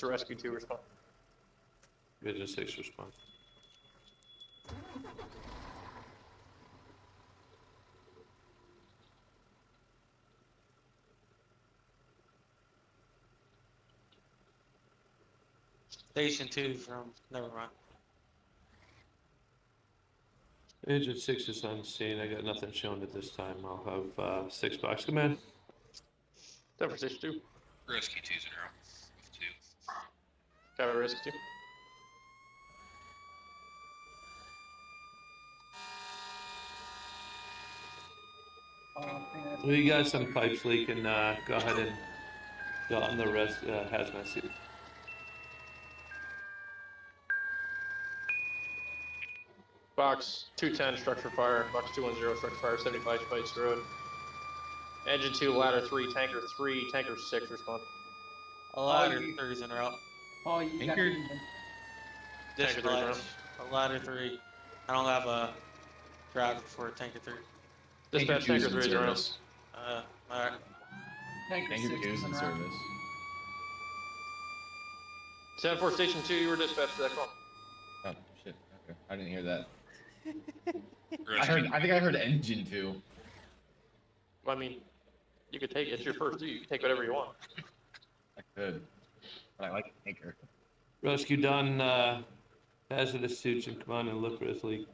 6 rescue 2 respond. Engine 6 respond. Station 2 from, never mind. Engine 6 is on scene. I got nothing shown at this time. I'll have 6 box command. 10 for station 2. Rescue 2's in row. 2. Copy rescue 2. We got some pipes leaking. Go ahead and go on the rest hazmat suit. Box 210 structure fire. Box 210 structure fire 75 Spice Road. Engine 2 ladder 3 tanker 3 tanker 6 respond. A ladder 3's in route. Oh, you got Anchored. the Tanker 3's in route. Dispatch, a ladder 3. I don't have a driver for a tanker 3. Dispatch tanker 3 is in route. service. Alright. tanker Anchor 6 2's is in in route. service. 10 for station 2, you were dispatched to that call. Oh shit. Okay. I didn't hear that. Rescue. I think I heard engine 2. I mean, you could take it's your first due. You can take whatever you want. I could. But I like anchor. Rescue done. Hazardous suits and come on and look for this leak.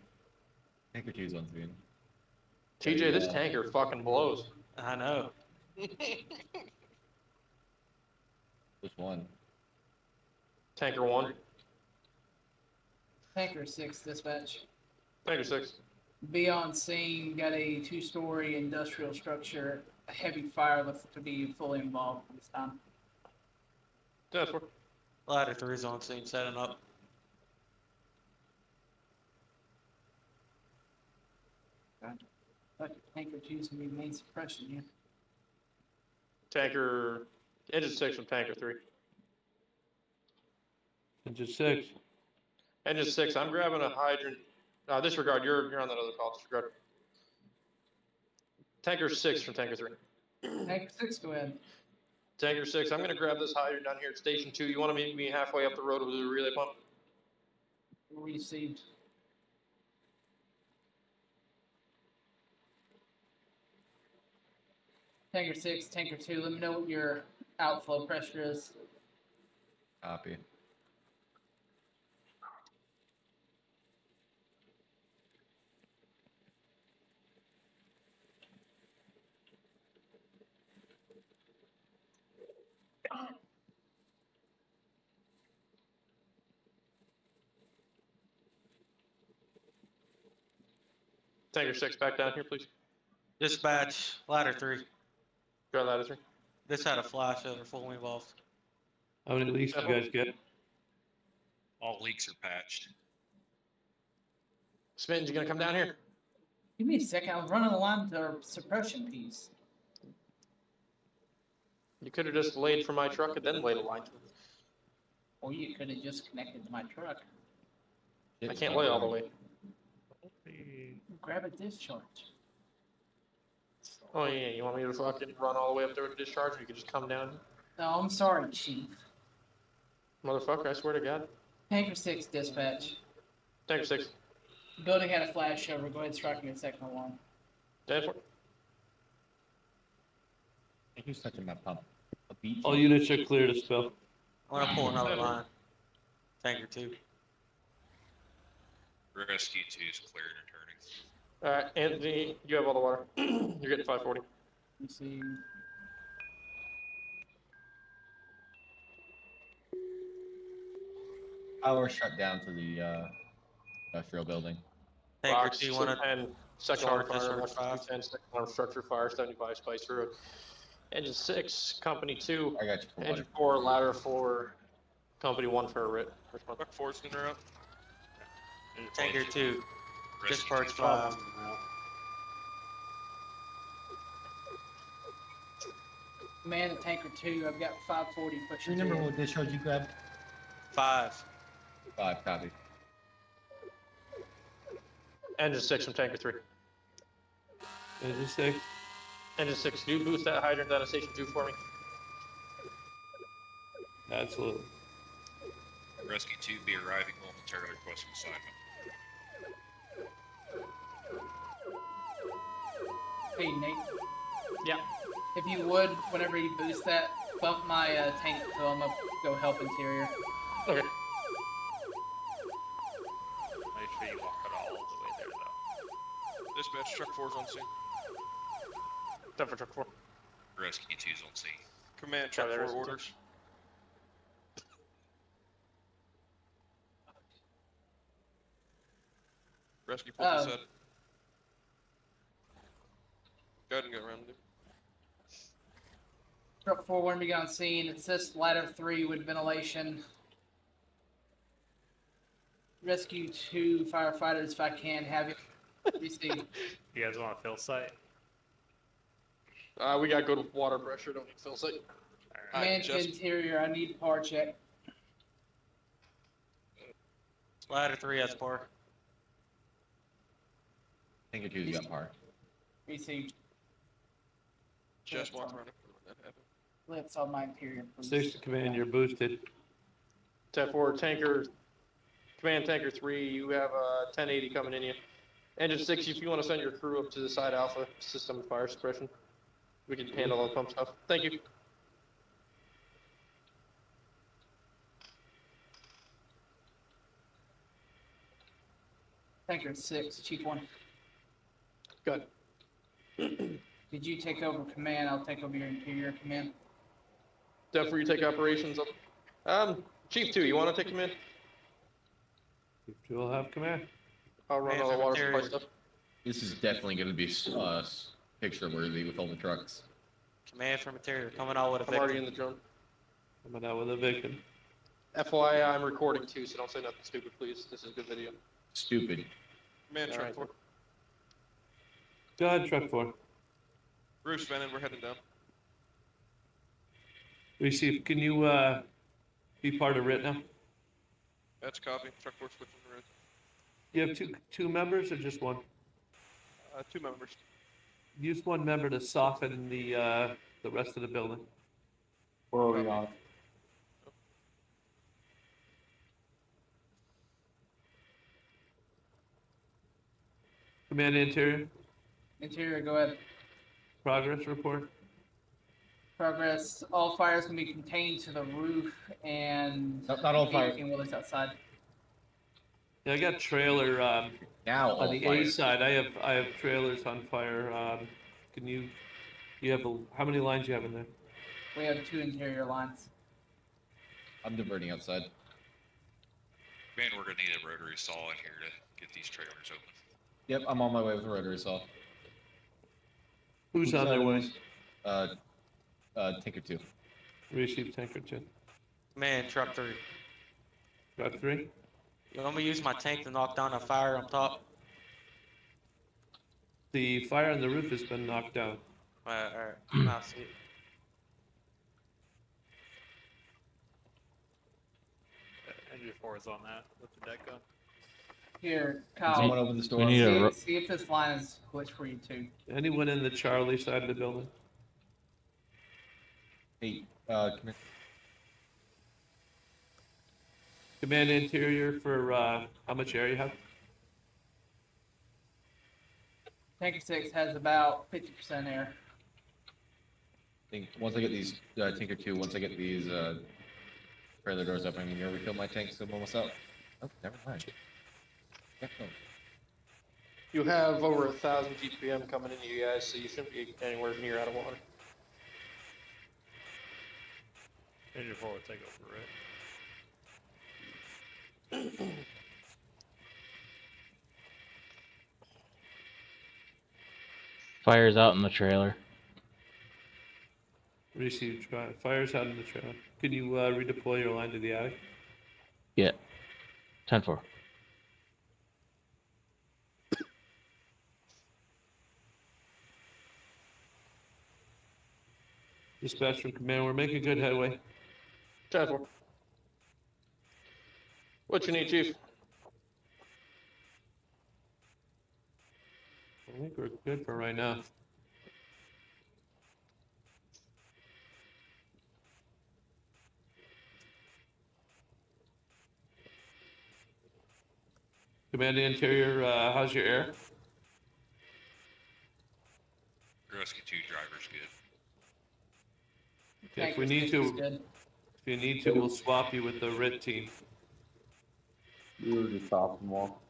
Anchor 2's on scene. TJ, this tanker fucking blows. I know. Which one? Tanker 1, Tanker 6 dispatch. tanker 6. Be on scene, got a 2-story industrial structure, a heavy fire looks to be fully involved this time. 10 for. Ladder 3's on scene, setting up. Tanker 2's gonna be main suppression here. Tanker, engine 6 from tanker 3. Engine 6. Engine 6, I'm grabbing a hydrant. Disregard, you're on that other call, disregard. Tanker 6 from tanker 3. Tanker 6, go ahead. Tanker 6, I'm gonna grab this hydrant down here at station 2. You wanna meet me halfway up the road with the relay pump? Received. Tanker 6, Tanker 2, let me know what your outflow pressure is. Copy. Tanker 6, back down here, please. Dispatch, ladder 3. Grab ladder 3. This had a flash, so they're fully involved. How many leaks you guys get? All leaks are patched. Smitten, you gonna come down here? Give me a second, I was running the line to our suppression piece. You could have just laid from my truck and then laid a line to it. Or you could have just connected to my truck. I can't lay all the way. Grab a discharge. Oh yeah, you want me to fucking run all the way up there with the discharge, or you could just come down? No, I'm sorry, Chief. Motherfucker, I swear to God. Tanker 6, dispatch. Tanker 6. Building had a flashover, go ahead and strike me a second alarm. 10 for. Who's touching my pump? A beach? All units are clear to spill. I'm gonna pull another line. Tanker 2. Rescue 2's cleared and returning. Alright, Anthony, you have all the water. You're getting 540. Let me see. Power shut down to the industrial building. Tanker Box 2 wanna 10, second charge alarm fire, this box or 210, second alarm structure fire, 75 Spice Road. Engine 6, company 2. I got you for Engine water. 4, ladder 4, company 1 for a writ. Respond. Buck 4's in route. Tanker 2. Rescue Discharge 2's 5. Man, at Tanker 2, I've got 540 pushing. Remember through. what discharge you grabbed? 5. 5, copy. Engine 6 from tanker 3. Engine 6. Engine 6, can you boost that hydrant down to station 2 for me? Absolutely. Rescue 2 be arriving momentarily requesting assignment. Hey Nate, Yeah. if you would, whenever you boost that, bump my tank so I'm gonna go help interior. Okay. Make sure you walk it all the way there, though. Dispatch, truck 4's on scene. Step for truck 4. Rescue 2's on scene. Command, truck there 4 is a orders. Rescue, pull this Oh. out. Go ahead and get around him. Truck 4 when we got on scene. It says ladder 3 with ventilation. Rescue 2 firefighters if I can have it. Receive. You guys want to fill site? We got good water pressure, don't need fill site. Command to just- interior, I need par check. Ladder 3 has poor. Tanker 2's got par. Receive. Just walk around it when that happens. Let's on my interior, please. 6 to command, you're boosted. Step 4, tanker. Command tanker 3, you have 1080 coming in you. Engine 6, if you want to send your crew up to the side alpha system fire suppression, we can handle all the pump stuff. Thank you. Tanker 6, Chief 1. Good. Did you take over command? I'll take over your interior command. Step 4, you take operations up. Chief 2, you want to take command? You will have command. I'll run all the water supply stuff. This is definitely going to be picture worthy with all the trucks. Command from interior coming out with a I'm already victim. in the drone. Coming out with a victim. FYI, I'm recording too, so don't say nothing stupid, please. This is a good video. Stupid. Command, truck Alright. 4. Go ahead, truck 4. Bruce, Venom, we're heading down. Receive, can you be part of RIT now? That's copy. Truck 4 switching to red. You have two members or just one? 2 members. Use one member to soften the rest of the building. Where are we on? Command interior, Interior, go ahead. progress report. Progress. All fires can be contained to the roof and Not all fire. and Willis outside. Yeah, I got trailer Now on all the fire. A side. I have trailers on fire. Can you have how many lines you have in there? We have 2 interior lines. I'm diverting outside. Man, we're gonna need a rotary saw in here to get these trailers open. Yep, I'm on my way with a rotary saw. Who's on their way? Tinker 2. Receive tanker 2. Command truck 3. Got 3. You want me to use my tank to knock down a fire on top? The fire on the roof has been knocked down. Alright. Now see. Engine 4 is on that with the deck gun. Here, Can someone Kyle. open the store? See if this line is glitched for you too. Anyone in the Charlie side of the building? Hey, come here. Command interior for how much area you have? Tanker 6 has about 50% air. I think once I get these Tinker 2, once I get these trailer doors open, I'm gonna refill my tanks. I'm almost out. Oh, never mind. Yeah, no. You have over 1,000 GPM coming into you guys, so you shouldn't be anywhere near out of water. Engine 4 will take over, right? Fire's out in the trailer. Receive fires out in the trailer. Can you redeploy your line to the attic? Yeah. 10-4. Dispatch from command, we're making good headway. Chad 4. What you need, Chief? I think we're good for right now. Command interior, how's your air? Rescue 2 driver's good. If we Tanker need 6 to, is good. if you need to, we'll swap you with the red team. You were just off them all.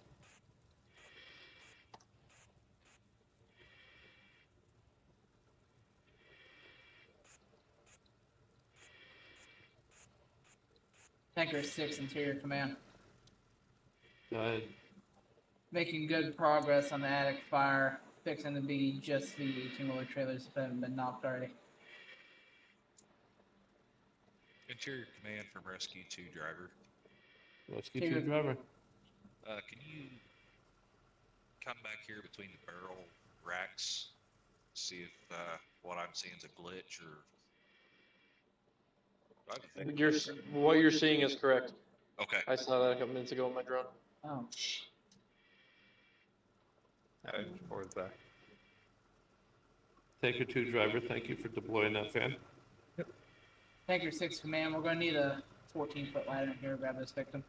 Tanker 6 interior command. Go ahead. Making good progress on the attic fire. Fixing to be just the 18-wheeler trailers that have been knocked already. Interior command from Rescue 2 driver. Let's get you a Dude. driver. Can you come back here between the barrel racks? See if what I'm seeing is a glitch or. I think. What you're seeing is correct. Okay. I saw that a couple minutes ago on my drone. Oh. Forward back. Tanker 2 driver, thank you for deploying that fan. Tanker 6 command, we're gonna need a 14-foot ladder in here to grab this victim.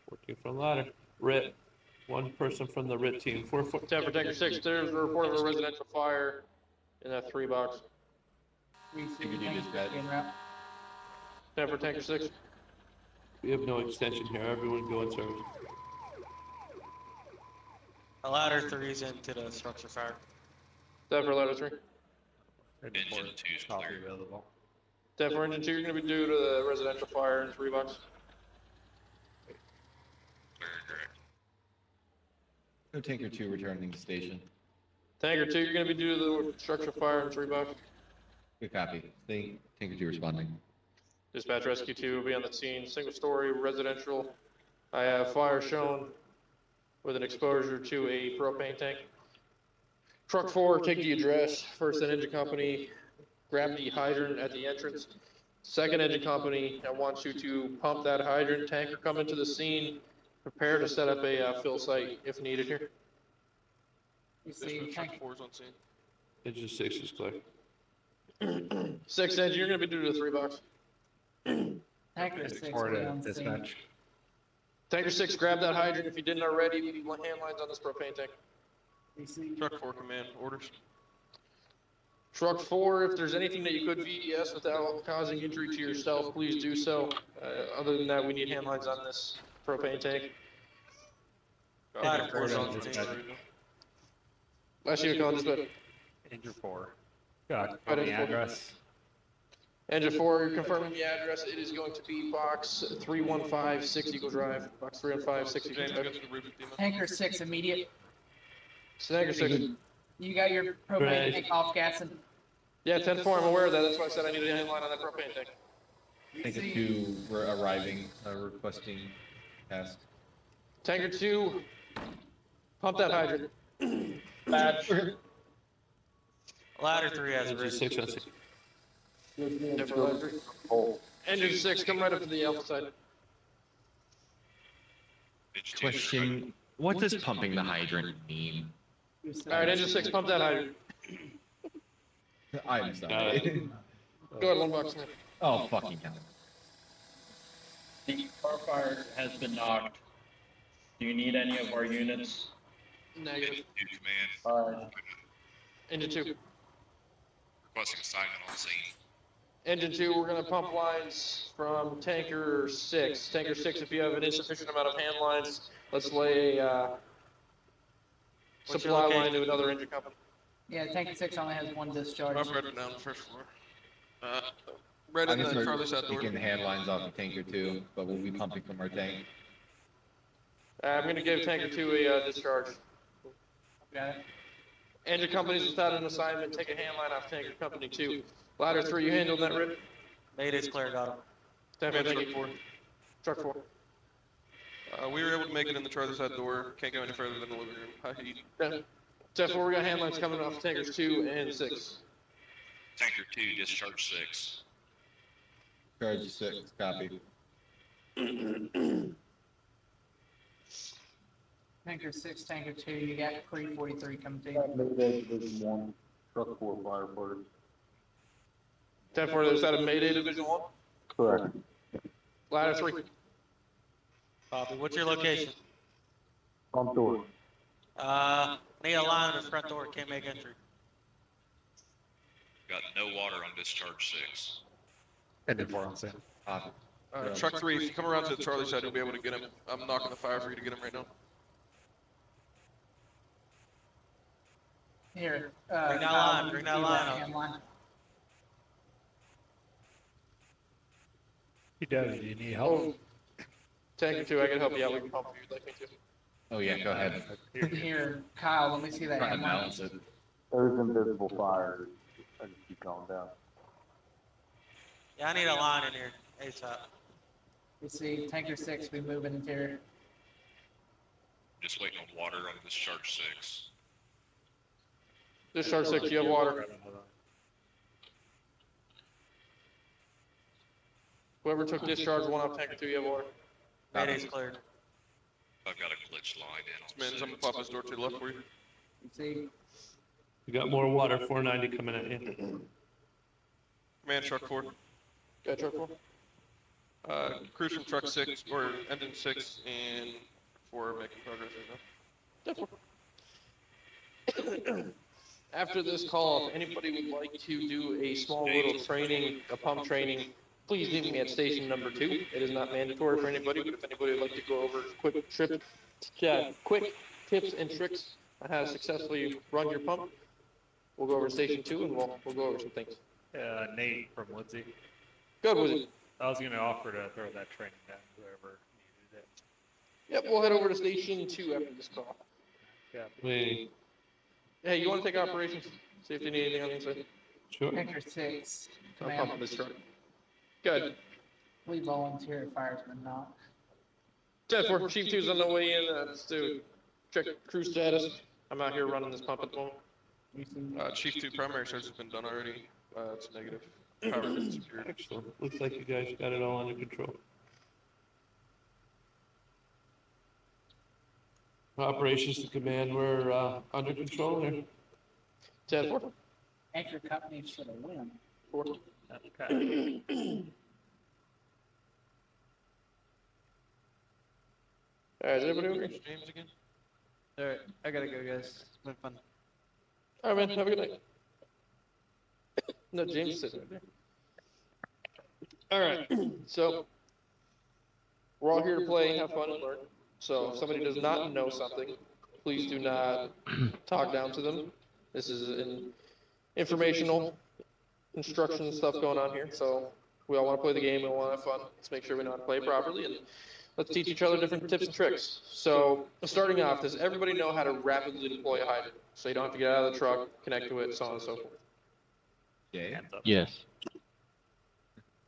14 from ladder. RIT. One person from the RIT team. 4 foot. 10 for Tanker 6, there's a report of a residential fire in that 3 box. Receive you Tanker just got- 6 en route. 10 for Tanker 6. We have no extension here. Everyone go in service. A ladder 3's into the structure fire. 10 for ladder 3. Engine 2's Copy clear. available. 10 for engine 2, you're gonna be due to the residential fire in 3 box. Clear and direct. No Tanker 2 returning to station. Tanker 2, you're gonna be due to the structure fire in 3 box. Good copy. Tanker 2 responding. Dispatch Rescue 2 will be on the scene, single story residential. I have fire shown with an exposure to a propane tank. Truck 4, take the address. First and engine company, grab the hydrant at the entrance. Second engine company, I want you to pump that hydrant. Tanker, come into the scene. Prepare to set up a fill site if needed here. Receive Truck Tanker 4's on scene. Engine 6 is clear. 6 engine, you're gonna be due to the 3 box. Tanker 6 Report be it, on scene. dispatch. Tanker 6, grab that hydrant if you didn't already. We need hand lines on this propane tank. Receive. Truck 4 command, orders. Truck 4, if there's anything that you could VES without causing injury to yourself, please do so. Other than that, we need hand lines on this propane tank. Ladder Engine 4's 4's on on scene. scene. Last year, call dispatch. Engine 4. Got Right, the Engine 4. address. Engine 4, you're confirming the address. It is going to be box 315 6 Eagle Drive. Box 315 6 Eagle James, go Drive. to the roof of Demon. Tanker 6 immediate. Tanker 6. You got your propane Right. tank off gassing. Yeah, 10-4, I'm aware of that. That's why I said I needed a hand line on that propane tank. Tanker 2 we're arriving, requesting task. Tanker 2, pump that hydrant. Badge. Ladder 3 has a Engine risk. 6 on scene. Engine 6, come right up to the alpha side. Engine 2's Question, what does pumping the hydrant mean? Alright, Engine 6, pump that hydrant. I'm sorry. Go ahead, one box. Oh, fucking hell. The car fire has been knocked. Do you need any of our units? Negative. Engine 2 command. Engine 2. Requesting assignment on scene. Engine 2, we're gonna pump lines from Tanker 6. Tanker 6, if you have an insufficient amount of hand lines, let's lay a What's your supply line location? to another engine company. Yeah, Tanker 6 only has one discharge. I'm right down the first floor. Right I'm in gonna the start farther side door. taking hand lines off of Tanker 2, but we'll be pumping from our tank. I'm gonna give Tanker 2 a discharge. Got it. Engine companies without an assignment, take a hand line off Tanker Company 2. Ladder 3, you handled that, Rick? Mayday's clear, got him. Stand by, Truck thank you. 4. Truck 4. We were able to make it in the farther side door. Can't go any further than the living room. High heat. Step 4, we got hand lines coming off Tankers 2 and 6. Tanker 2, discharge 6. Charge 6, copy. Tanker 6, Tanker 2, you got 343 coming to you. Mayday Division 1, truck 4 firefighters. 10-4, is that a Mayday Division 1? Correct. Ladder 3. Copy. What's your location? Front door. Need a line in the front door, can't make entry. Got no water on discharge 6. Engine 4 on scene. Truck 3, if you come around to the Charlie side, you'll be able to get him. I'm knocking the fire for you to get him right now. Here, Bring that Kyle, line, bring the that line left-hand line. He does. Do you need Oh, tanker 2, I can help you out. We can pump if you'd like me to. Oh yeah, go ahead. Here, Kyle, let me see that Trying to hand line. balance it. There's invisible fire. I just keep going down. Yeah, I need a line in here, ASAP. We see tanker 6 be moving interior. Just waiting on water on discharge 6. Discharge 6, you have water. Whoever took discharge 1 off tanker 2, you have water. Mayday's cleared. I've got a glitch line in on Man, I'm gonna 6. pop this door to the left for you. You see, You got more water, 490 coming at you. Man, truck 4. Got truck 4? Cruise from truck 6, or engine 6, and 4 making progress right now. After this call, if anybody would like to do a small little training, a pump training, please meet me at station number 2. It is not mandatory for anybody, but if anybody would like to go over quick tips and tricks on how to successfully run your pump, we'll go over to station 2 and we'll go over some things. Nate from Woodsy. Good, was it? I was going to offer to throw that training down to whoever needed it. Yep, we'll head over to station 2 after this call. Yeah. Wait, Hey, you want to take operations? See if they need anything on the inside. sure. tanker 6, I'm command, pumping this truck. Good. we volunteer fireman not. 10-4, Chief 2's on the way in. Let's do check crew status. I'm out here running this pump at the moment. Chief 2 primary search has been done already. It's negative. Power grid secured. Excellent. Looks like you guys got it all under control. Operations to command, we're under control here. 10-4. Anchor company should have win. 4. Okay. All right, is everybody over here? James again? Alright, I gotta go, guys. It's been fun. All right, man. Have a good night. No, James is sitting right there. All right. So we're all here to play, have fun, and learn. So if somebody does not know something, please do not talk down to them. This is an informational instruction stuff going on here. So we all want to play the game. We want to have fun. Let's make sure we know how to play properly, and let's teach each other different tips and tricks. So starting off, does everybody know how to rapidly deploy a hydrant? So you don't have to get out of the truck, connect to it, so on and so forth. Yeah. Yes.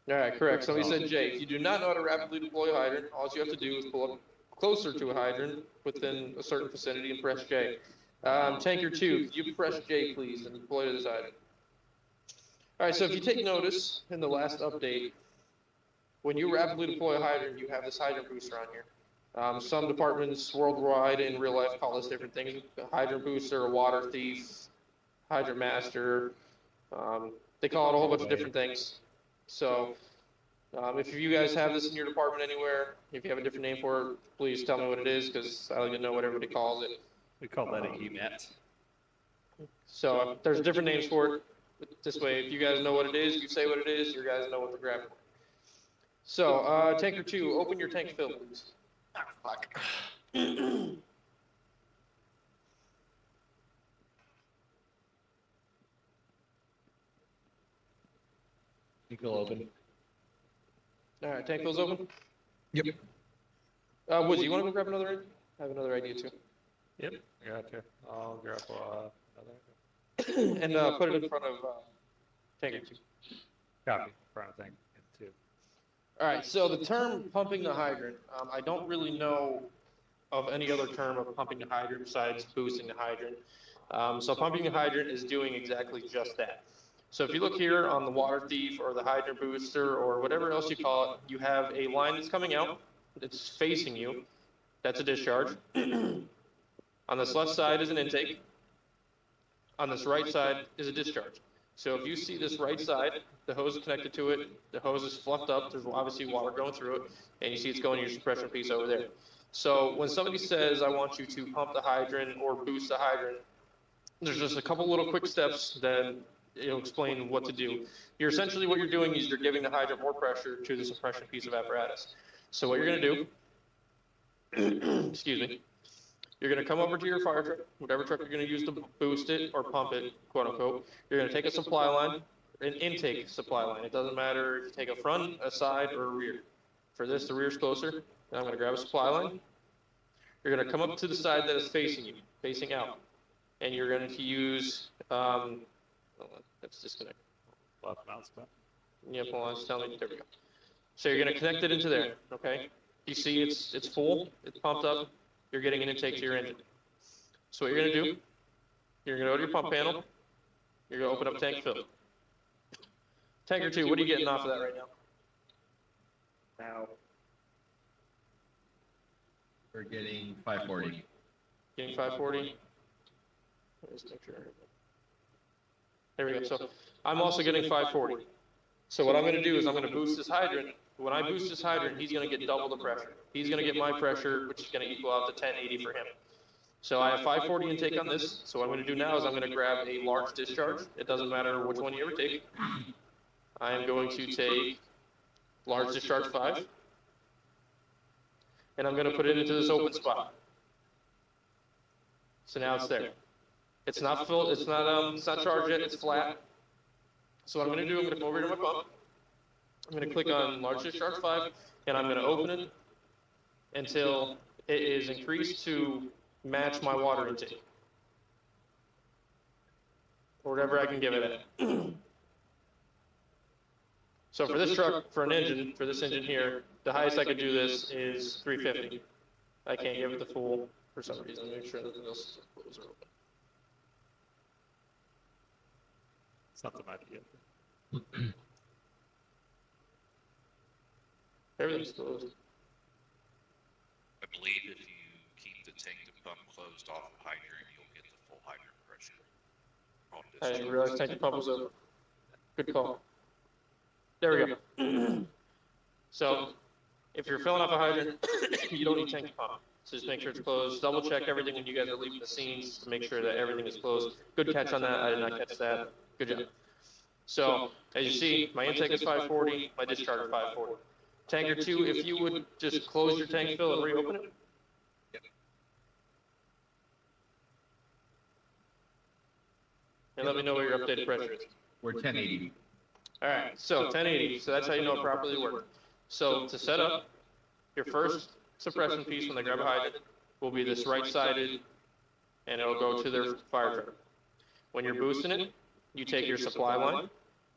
All right, correct. Somebody said J. If you do not know how to rapidly deploy a hydrant, all you have to do is pull up closer to a hydrant within a certain vicinity and press J. Tanker 2, could you press J, please, and deploy to the side. All right, so if you take notice in the last update, when you rapidly deploy a hydrant, you have this hydrant booster on here. Some departments worldwide in real life call this different things: a hydrant booster, a water thief, hydrant master. They call it a whole bunch of different things. So if you guys have this in your department anywhere, if you have a different name for it, please tell me what it is, because I like to know what everybody calls it. We call that a EMET. So there's different names for it. This way, if you guys know what it is, you say what it is, you guys know what to grab for. So, Tanker 2, open your tank fill, please. Ah, fuck. Tank fill open. All right, tank fill's open. Yep. Woods, you want to go grab another ID? I have another idea too. Yep, I got you. I'll grab another. And put it in front of Tanker 2. Copy. Front of thing. Two. All right, so the term pumping the hydrant, I don't really know of any other term of pumping the hydrant besides boosting the hydrant. So pumping the hydrant is doing exactly just that. So if you look here on the water thief or the hydrant booster or whatever else you call it, you have a line that's coming out, that's facing you. That's a discharge. On this left side is an intake. On this right side is a discharge. So if you see this right side, the hose is connected to it, the hose is fluffed up, there's obviously water going through it, and you see it's going to your suppression piece over there. So when somebody says, I want you to pump the hydrant or boost the hydrant, there's just a couple little quick steps that it'll explain what to do. You're essentially, what you're doing is you're giving the hydrant more pressure to the suppression piece of apparatus. So what you're gonna do, excuse me, you're gonna come over to your fire truck, whatever truck you're gonna use to boost it or pump it, quote unquote. You're gonna take a supply line, an intake supply line. It doesn't matter if you take a front, a side, or a rear. For this, the rear's closer, and I'm gonna grab a supply line. You're gonna come up to the side that is facing you, facing out. And you're going to use, hold on, that's disconnect. Left mouse button. Yep, hold on, it's telling me, there we go. So you're going to connect it into there, okay? You see it's full, it's pumped up, you're getting an intake to your engine. So what you're going to do, you're going to go to your pump panel, you're going to open up tank fill. Tanker 2, what are you getting off of that right now? Now, We're getting 540. Getting 540? Let's make sure. There we go. So I'm also getting 540. So what I'm going to do is I'm going to boost this hydrant. When I boost this hydrant, he's going to get double the pressure. He's going to get my pressure, which is going to equal out to 1080 for him. So I have 540 intake on this. So what I'm going to do now is I'm going to grab a large discharge. It doesn't matter which one you ever take. I am going to take large discharge 5. And I'm going to put it into this open spot. So now it's there. It's not full, it's not charged yet, it's flat. So what I'm gonna do, I'm gonna come over to my pump. I'm gonna click on large discharge 5, and I'm gonna open it until it is increased to match my water intake. Or whatever I can give it at. So for this truck, for an engine, for this engine here, the highest I could do this is 350. I can't give it the full, for some reason, make sure that those close are open. something might be it. Everything's closed. I believe if you keep the tank and pump closed off of hydrant, you'll get the full hydrant pressure. On I this. didn't realize tank and pump was open. Good call. There we go. So, if you're filling up a hydrant, you don't need tank and pump. So just make sure it's closed. Double check everything when you guys are leaving the scenes to make sure that everything is closed. Good catch on that. I did not catch that. Good job. So, as you see, my intake is 540, my discharge is 540. Tanker 2, if you would just close your tank fill and reopen it. And let me know what your updated pressure is. We're 1080. All right, so 1080, so that's how you know it properly works. So to set up, your first suppression piece when they grab a hydrant will be this right-sided, and it'll go to their fire truck. When you're boosting it, you take your supply line,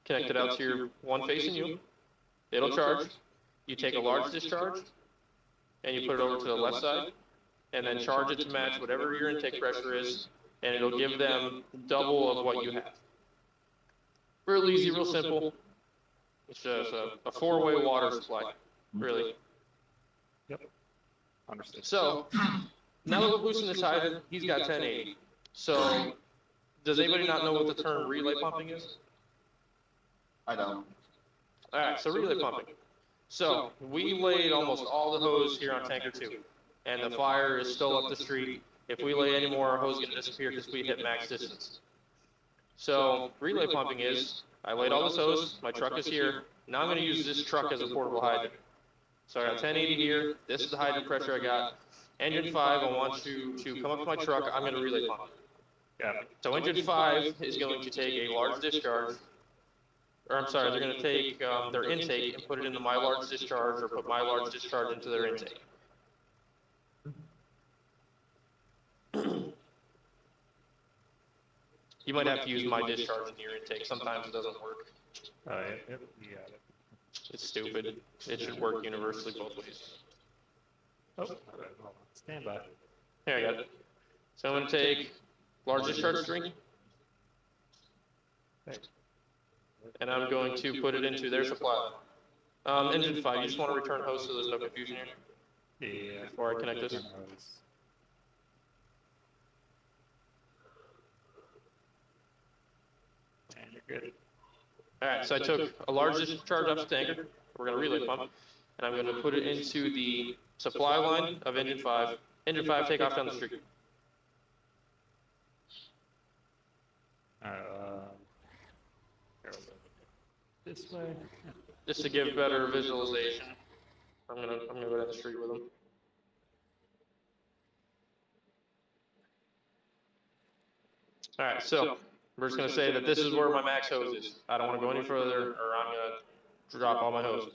connect it out to your one facing you, it'll charge, you take a large discharge, and you put it over to the left side, and then charge it to match whatever your intake pressure is, and it'll give them double of what you have. Real easy, real simple. It's just a four-way water supply, really. Yep. Understood. So, now that we're boosting this hydrant, he's got 1080. So, does anybody not know what the term relay pumping is? I don't. Alright, so relay pumping. So, we laid almost all the hose here on tanker 2, and the fire is still up the street. If we lay any more, our hose is going to disappear because we hit max distance. So, relay pumping is, I laid all this hose, my truck is here, now I'm going to use this truck as a portable hydrant. So I got 1080 here, this is the hydrant pressure I got. Engine 5, I want you to come up to my truck, I'm going to relay pump. Got it. So engine 5 is going to take a large discharge, or I'm sorry, they're going to take their intake and put it into my large discharge, or put my large discharge into their intake. You might have to use my discharge in your intake, sometimes it doesn't work. You got it. It's stupid, it should work universally both ways. Oh, all right, hold on. Stand by. Here, I got it. So I'm going to take large discharge string, and I'm going to put it into their supply line. Engine 5, you just want to return hose so there's no confusion here Yeah. before I connect this. And Good. Alright, so I took a large discharge off the tanker. We're going to relay pump. And I'm going to put it into the supply line of engine 5. Engine 5, take off down the street. Alright, this way. Just to give better visualization. I'm gonna go down the street with them. Alright, so we're just gonna say that this is where my max hose is. I don't wanna go any further or I'm gonna drop all my hose.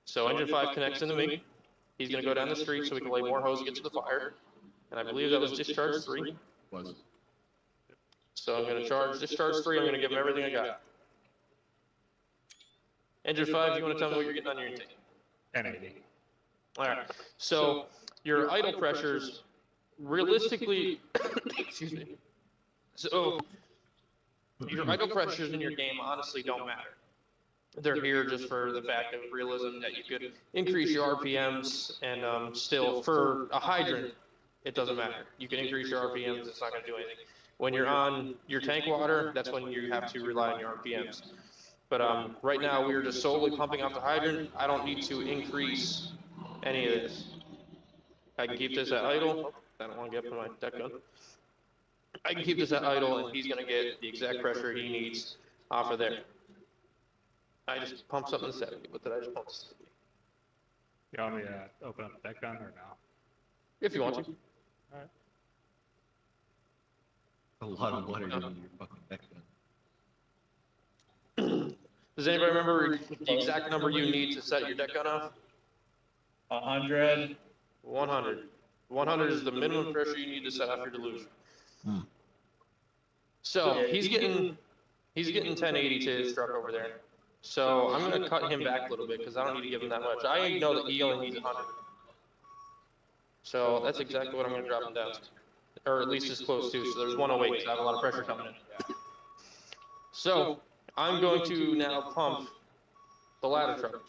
So engine 5 connects into me. He's gonna go down the street so we can lay more hose to get to the fire. And I believe that was discharge 3. Was. So I'm gonna charge discharge 3, I'm gonna give him everything I got. Engine 5, you wanna tell me what you're getting on your intake? 1080. Alright, so your idle pressures, realistically, excuse me. So your idle pressures in your game honestly don't matter. They're here just for the fact of realism that you could increase your RPMs and still for a hydrant, it doesn't matter. You can increase your RPMs, it's not gonna do anything. When you're on your tank water, that's when you have to rely on your RPMs. But right now we are just solely pumping off the hydrant. I don't need to increase any of this. I can keep this at idle. I don't want to get up to my deck gun. I can keep this at idle and he's going to get the exact pressure he needs off of there. I just pumped something to 70. What did I just pump to 70? You want me to open up the deck gun or no? If you want to. Alright. A lot of water in your fucking deck gun. Does anybody remember the exact number you need to set your deck gun off? 100. 100. 100 is the minimum pressure you need to set off your deluge. So he's getting 1080 to his truck over there. So I'm going to cut him back a little bit because I don't need to give him that much. I know that he only needs 100. So that's exactly what I'm going to drop him down to. Or at least as close to. So there's 108 because I have a lot of pressure coming in. So I'm going to now pump the ladder truck.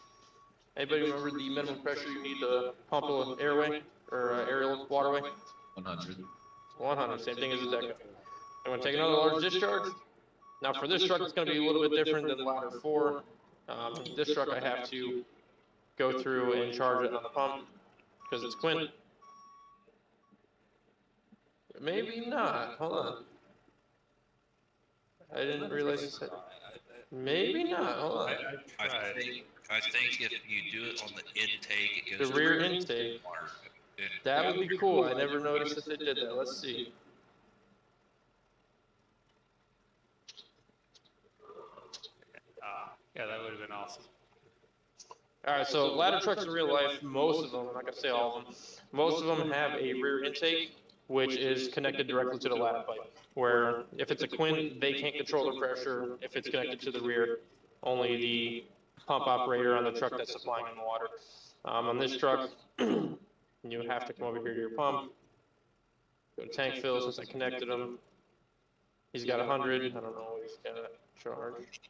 Anybody remember the minimum pressure you need to pump an airway or aerial waterway? 100. 100, same thing as a deck. I'm going to take another large discharge. Now for this truck, it's going to be a little bit different than ladder 4. This truck I have to go through and charge it on the pump because it's Quint. Maybe not. Hold on. I didn't realize it said. Maybe not. Hold on. I think if you do it on the intake, it goes The to rear intake. That would be cool. I never noticed that they did that. Let's see. Yeah, that would have been awesome. Alright, so ladder trucks in real life, most of them, I'm not going to say all of them, most of them have a rear intake, which is connected directly to the ladder pipe. Where if it's a Quint, they can't control the pressure if it's connected to the rear. Only the pump operator on the truck that's supplying them the water. On this truck, you have to come over here to your pump, go to tank fill since I connected him. He's got 100, I don't know what he's got to charge.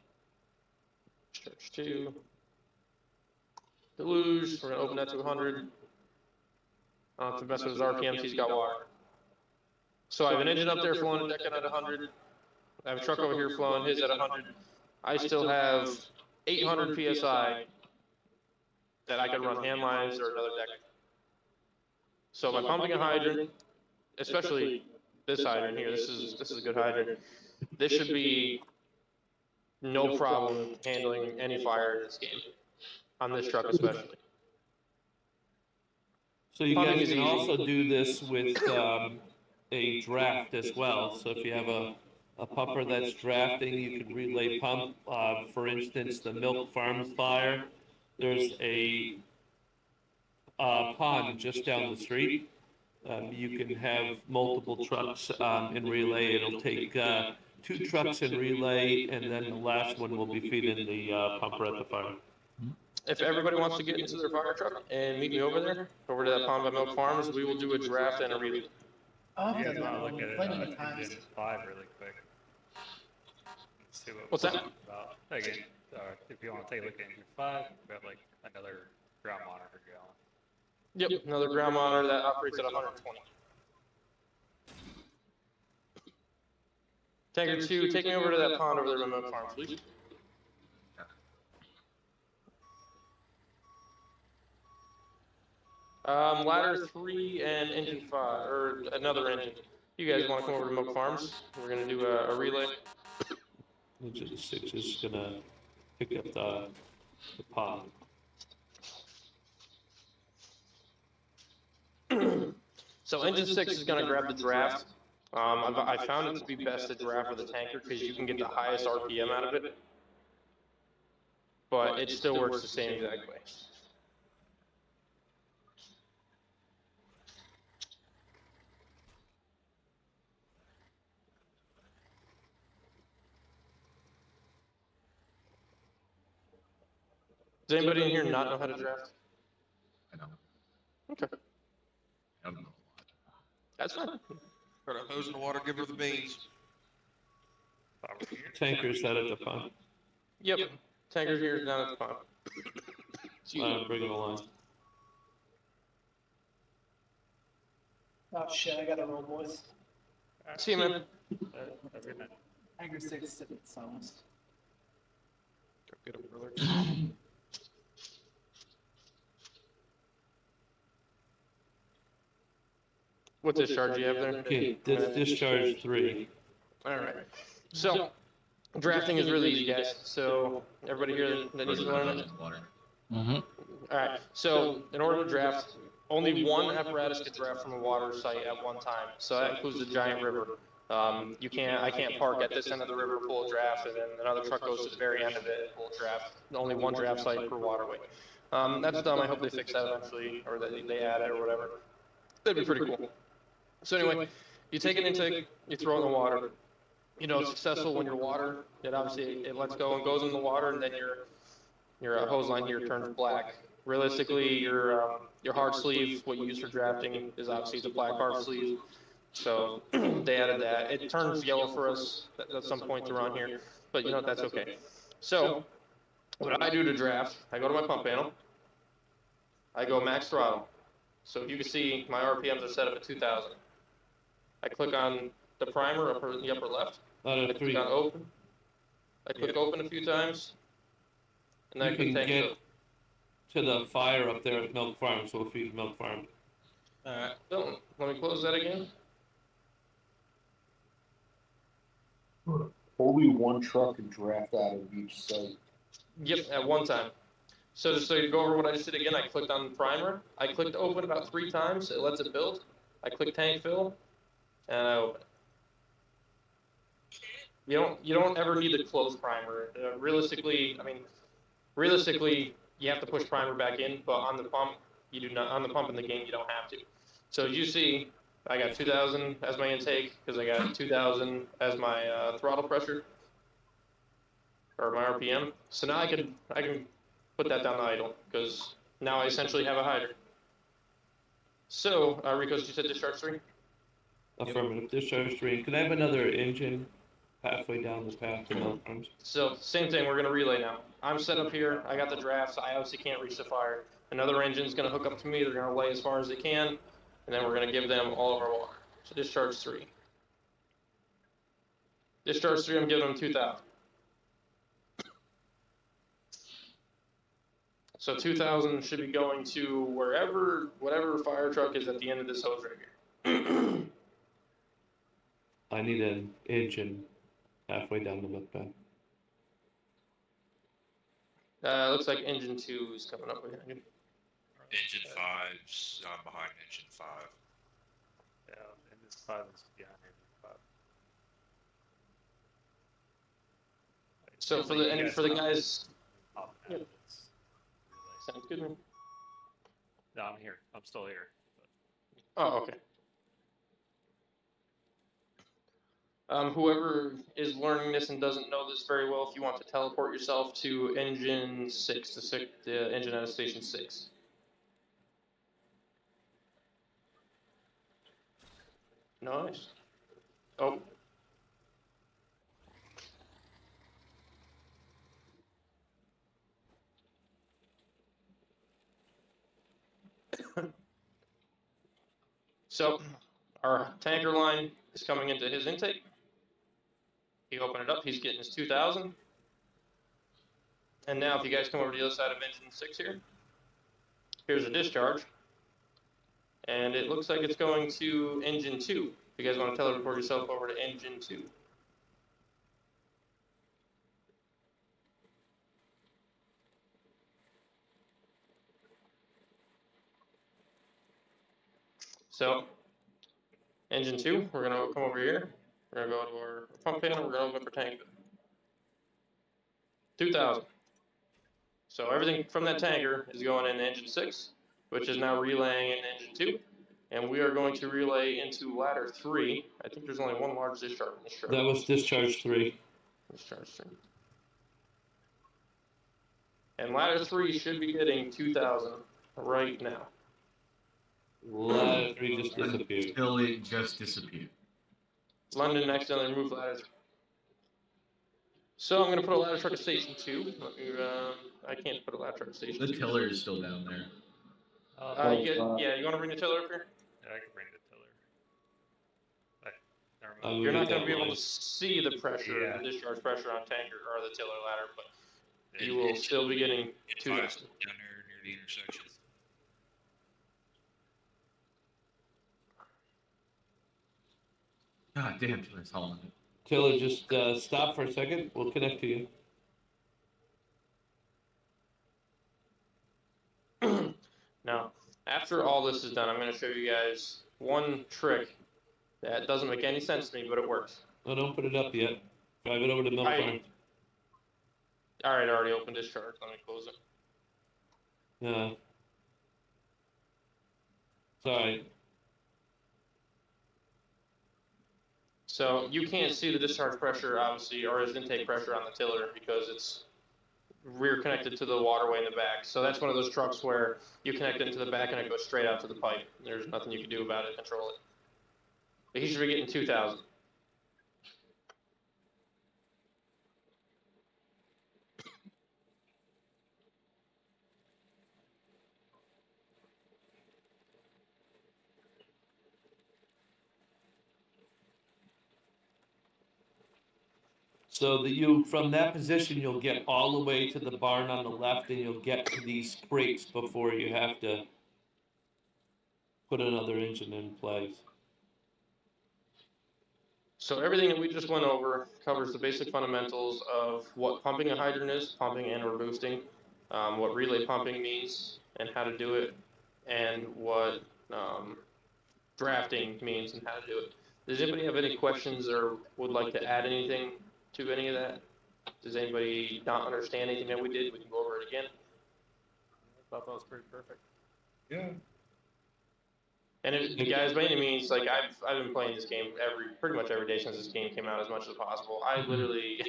Charge 2. Deluge, we're going to open that to 100. To mess with his RPMs, he's got water. So I have an engine up there flowing a deck gun at 100. I have a truck over here flowing his at 100. I still have 800 PSI that I could run hand lines or another deck. So by pumping a hydrant, especially this hydrant here, this is a good hydrant. This should be no problem handling any fire in this game, on this truck especially. So you guys can also do this with a draft as well. So if you have a pumper that's drafting, you can relay pump. For instance, the Milk Farms fire, there's a pond just down the street. You can have multiple trucks in relay. It'll take 2 trucks in relay, and then the last one will be feeding the pumper at the fire. If everybody wants to get into their fire truck and meet me over there, over to that pond by Milk Farms, we will do a draft and a relay. I'll have Yeah, to I'll look at it plenty on of times. Engine 5 really quick. See What's that? About. Again, if you want to take a look at Engine 5, we have like another ground monitor going. Yep, another ground monitor that operates at 120. Tanker 2, take me over to that pond over there by Milk Farm, please. Ladder 3 and engine 5, or another engine. You guys want to come over to Milk Farms? We're going to do a relay. Engine 6 is gonna pick up the pond. So engine 6 is going to grab the draft. I found it to be best to draft with a tanker because you can get the highest RPM out of it, but it still works the same exact way. Does anybody in here not know how to draft? I know. Okay, I don't know. that's fine. Got a hose in the water, give her the beans. Tanker's that at the pond. Yep, tanker's here down at the pond. Bring it along. Oh shit, I gotta roll, boys. See you, man. Have a good night. Anchor 6, it's almost. Go get him, brother. What discharge you have there? Okay, discharge 3. All right. So, drafting is really easy, guys. So, everybody here that needs to learn it? Mm-hmm. All right. So, in order to draft, only one apparatus can draft from a water site at one time. So that includes the giant river. I can't park at this end of the river, pull a draft, and then another truck goes to the very end of it and pull a draft. Only one draft site per waterway. That's dumb. I hope they fix that eventually, or that they add it or whatever. That'd be pretty cool. So anyway, you take an intake, you throw it in the water. You know, it's successful when your water, it obviously it lets go and goes in the water, and then your hose line here turns black. Realistically, your hard sleeve, what you use for drafting, is obviously the black hard sleeve. So they added that. It turns yellow for us at some point around here, but you know that's okay. So what I do to draft, I go to my pump panel. I go max throttle. So if you can see, my RPMs are set up at 2,000. I click on the primer up in the upper left. I click on open. I click open a few times, and then I click tank fill. To the fire up there at Milk Farm, so we'll feed Milk Farm. Alright, so let me close that again. Only one truck can draft out of each site. Yep, at one time. So just so you go over what I just did again, I clicked on primer. I clicked open about 3 times. It lets it build. I click tank fill, and I open it. You don't ever need to close primer. Realistically, you have to push primer back in, but on the pump, you do not. On the pump in the game, you don't have to. So as you see, I got 2,000 as my intake because I got 2,000 as my throttle pressure or my RPM. So now I can put that down to idle because now I essentially have a hydrant. So Rico's, you said discharge 3? Affirmative, discharge 3. Could I have another engine halfway down the path to Milk Farms? So same thing, we're gonna relay now. I'm set up here, I got the draft, so I obviously can't reach the fire. Another engine's gonna hook up to me, they're gonna lay as far as they can, and then we're gonna give them all of our water. So discharge 3. Discharge 3, I'm giving them 2,000. So 2,000 should be going to whatever fire truck is at the end of this hose right here. I need an engine halfway down the milk bed. Looks like engine 2 is coming up behind you. Engine 5's behind engine 5. Yeah, and this 5 is behind engine 5. So for the guys, yeah. Sounds good, man. No, I'm here. I'm still here. Oh, okay. Whoever is learning this and doesn't know this very well, if you want to teleport yourself to engine 6, the engine out of station 6. Nice. Oh. So, our tanker line is coming into his intake. He opened it up, he's getting his 2,000. And now if you guys come over to the other side of engine 6 here, here's a discharge. And it looks like it's going to engine 2. If you guys want to teleport yourself over to engine 2. So, engine 2, we're going to come over here. We're going to go to our pump panel, we're going to open up our tank. 2,000. So everything from that tanker is going in engine 6, which is now relaying in engine 2. And we are going to relay into ladder 3. I think there's only one large discharge in this truck. That was discharge 3. Discharge 3. And ladder 3 should be getting 2,000 right now. Ladder 3 just disappeared. Until it just disappeared. London next on the remove ladder 3. So I'm going to put a ladder truck at station 2. Let me, I can't put a ladder truck at station 2. The tiller is still down there. Yeah, you want to bring the tiller up here? Yeah, I can bring the tiller. Never mind. You're not going to be able to see the pressure, the discharge pressure on tanker or the tiller ladder, but you will still be getting 2,000. Down there near the intersection. God damn, tiller's hauling it. Tiller, just stop for a second. We'll connect to you. Now, after all this is done, I'm going to show you guys one trick that doesn't make any sense to me, but it works. Oh, don't put it up yet. Drive it over to Milk Farm. Alright, I already opened discharge. Let me close it. Yeah. Sorry. So you can't see the discharge pressure, obviously, or his intake pressure on the tiller because it's rear connected to the waterway in the back. So that's one of those trucks where you connect it into the back and it goes straight out to the pipe. There's nothing you can do about it, control it. But he should be getting 2,000. So that you, from that position, you'll get all the way to the barn on the left, and you'll get to these crates before you have to put another engine in place. So everything that we just went over covers the basic fundamentals of what pumping a hydrant is, pumping and or boosting, what relay pumping means and how to do it, and what drafting means and how to do it. Does anybody have any questions or would like to add anything to any of that? Does anybody not understand anything that we did? We can go over it again. I thought that was pretty perfect. Yeah. And if, guys, by any means, like I've been playing this game pretty much every day since this game came out as much as possible. I literally,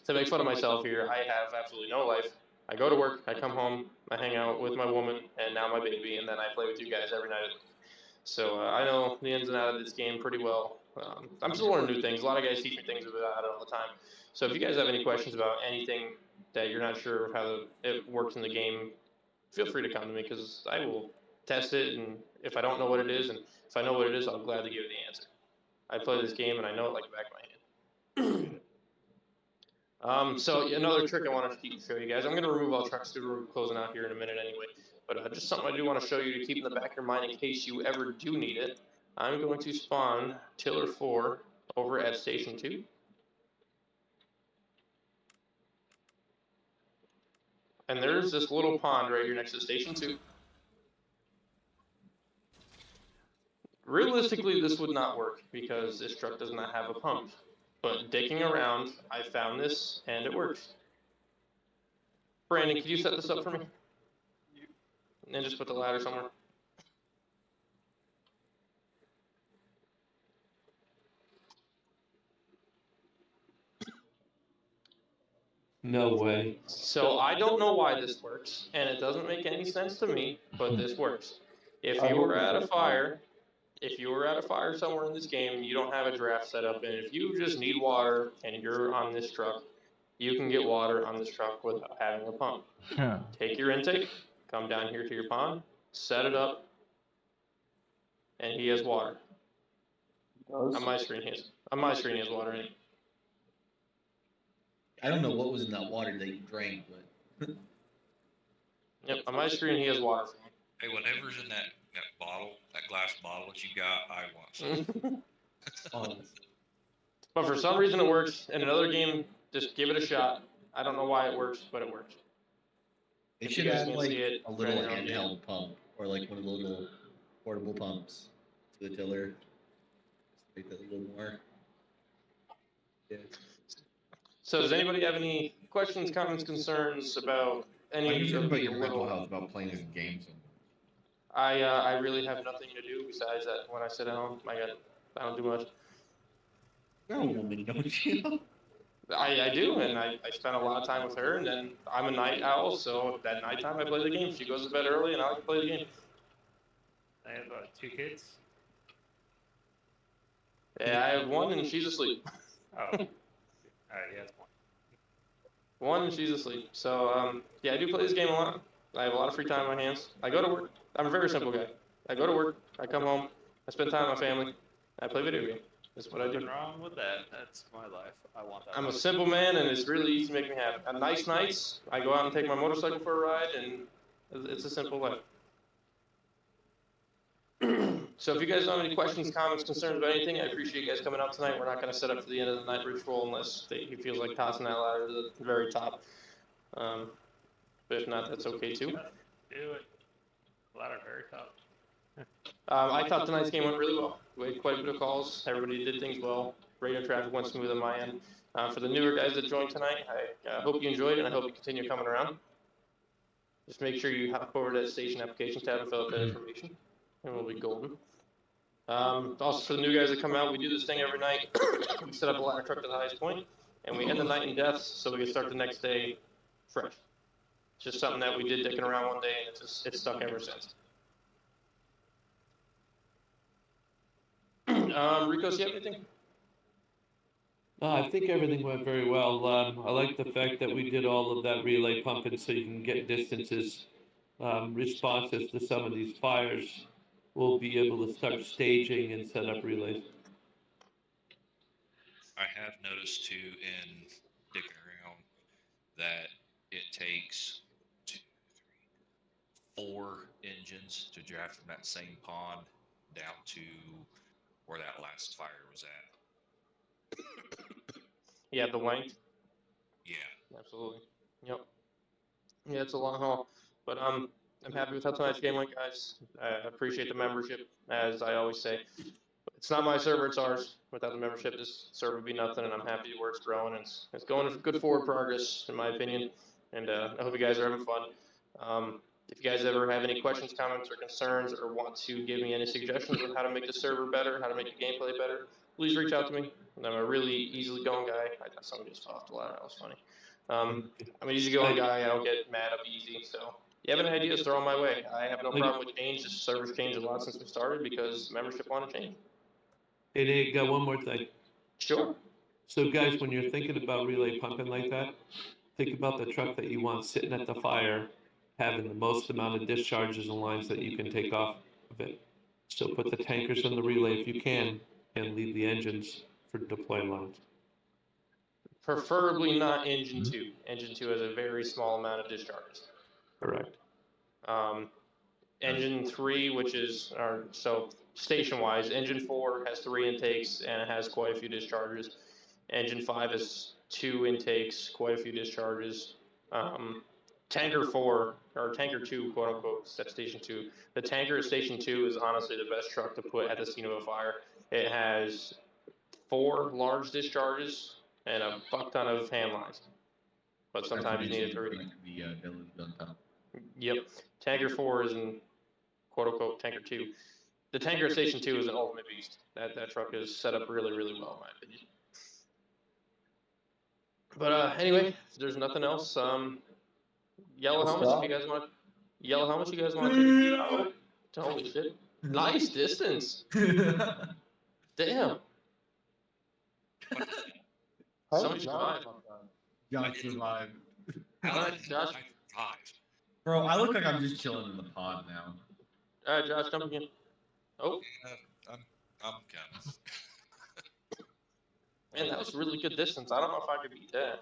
to make fun of myself here, I have absolutely no life. I go to work, I come home, I hang out with my woman, and now my baby, and then I play with you guys every night. So I know the ins and outs of this game pretty well. I'm still learning new things. A lot of guys teach me things about it all the time. So if you guys have any questions about anything that you're not sure of how it works in the game, feel free to come to me because I will test it, and if I don't know what it is, and if I know what it is, I'll gladly give you the answer. I play this game and I know it like the back of my hand. So another trick I wanted to show you guys. I'm going to remove all trucks through closing out here in a minute anyway. But just something I do want to show you to keep in the back of your mind in case you ever do need it. I'm going to spawn Tiller 4 over at Station 2. And there's this little pond right here next to Station 2. Realistically, this would not work because this truck does not have a pump. But digging around, I found this and it works. Brandon, could you set this up for me? And just put the ladder somewhere. No way. So I don't know why this works, and it doesn't make any sense to me, but this works. If you were at a fire somewhere in this game and you don't have a draft set up, and if you just need water and you're on this truck, you can get water on this truck without having a pump. Take your intake, come down here to your pond, set it up, and he has water. On my screen he has water in it. I don't know what was in that water that you drank, but Yep, on my screen he has water for me. Hey, whatever's in that bottle, that glass bottle that you got, I want some. But for some reason it works. In another game, just give it a shot. I don't know why it works, but it works. they If should you guys add can't like see it, a little try your own game. handheld pump or like one of the little portable pumps to the tiller. Just make that a little more. Yeah. So does anybody have any questions, comments, concerns about any I'm concerned of about the your mental little? health about playing this game so much. I really have nothing to do besides that. When I sit at home, I don't do much. You're a woman, don't you? I do, and I spend a lot of time with her, and then I'm a night owl, so at nighttime I play the game. She goes to bed early, and I like to play the game. I have 2 kids. Yeah, I have one, and she's asleep. Oh. Alright, yeah, that's one. One, and she's asleep. So, yeah, I do play this game a lot. I have a lot of free time on my hands. I go to work. I'm a very simple guy. I go to work, I come home, I spend time with my family, I play video games. That's what I Nothing do. wrong with that. That's my life. I want that. I'm a life. simple man, and it's really easy to make me happy. On nice nights, I go out and take my motorcycle for a ride, and it's a simple life. So if you guys don't have any questions, comments, concerns about anything, I appreciate you guys coming out tonight. We're not going to set up for the end of the night ritual unless he feels like tossing that ladder to the very top. But if not, that's okay too. Do it. Ladder very top. I thought tonight's game went really well. We had quite a bit of calls. Everybody did things well. Radio traffic went smooth on my end. For the newer guys that joined tonight, I hope you enjoyed it, and I hope you continue coming around. Just make sure you hop over to that station applications tab and fill out that information, and we'll be golden. Also, for the new guys that come out, we do this thing every night. We set up a ladder truck to the highest point, and we end the night in deaths so we can start the next day fresh. It's just something that we did dicking around one day, and it's stuck ever since. Rico, do you have anything? I think everything went very well. I like the fact that we did all of that relay pumping so you can get distances responsive to some of these fires. We'll be able to start staging and set up relays. I have noticed too in digging around that it takes 2, 3, 4 engines to draft from that same pond down to where that last fire was at. Yeah, the length. Yeah. Absolutely. Yep. Yeah, it's a long haul, but I'm happy with how tonight's game went, guys. I appreciate the membership, as I always say. It's not my server, it's ours. Without the membership, this server would be nothing, and I'm happy where it's growing. It's going good forward progress, in my opinion, and I hope you guys are having fun. If you guys ever have any questions, comments, or concerns, or want to give me any suggestions on how to make the server better, how to make the gameplay better, please reach out to me. I'm a really easily going guy. I thought somebody just fell off the ladder. That was funny. I'm an easygoing guy. I don't get mad up easy. So if you have any ideas, throw them my way. I have no problem with change. The server's changed a lot since we started because membership want to change. Hey, Nate, got one more thing. Sure. So guys, when you're thinking about relay pumping like that, think about the truck that you want sitting at the fire, having the most amount of discharges and lines that you can take off of it. So put the tankers in the relay if you can, and leave the engines for deploy lines. Preferably not engine 2. Engine 2 has a very small amount of discharges. Correct. Engine 3, which is, so station-wise, engine 4 has 3 intakes and it has quite a few discharges. Engine 5 has 2 intakes, quite a few discharges. Tanker 4, or Tanker 2, quote unquote, at Station 2. The tanker at Station 2 is honestly the best truck to put at the scene of a fire. It has 4 large discharges and a fuck ton of hand lines. But sometimes you need a 3. Yep. Tanker 4 is in quote unquote Tanker 2. The tanker at Station 2 is an ultimate beast. That truck is set up really, really well in my opinion. But anyway, if there's nothing else, yellow helmets if you guys want. Yellow helmets you guys want to take. Oh, holy shit. Nice distance. Damn. Somebody survived. Josh survived. Josh. Bro, I look like I'm just chilling in the pod now. Alright, Josh, jump again. Oh. I'm coming. Man, that was really good distance. I don't know if I could beat that.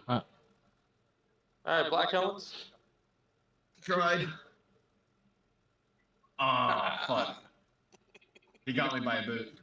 Alright, black helmets. Tried. Ah, fuck. He got me by a boot.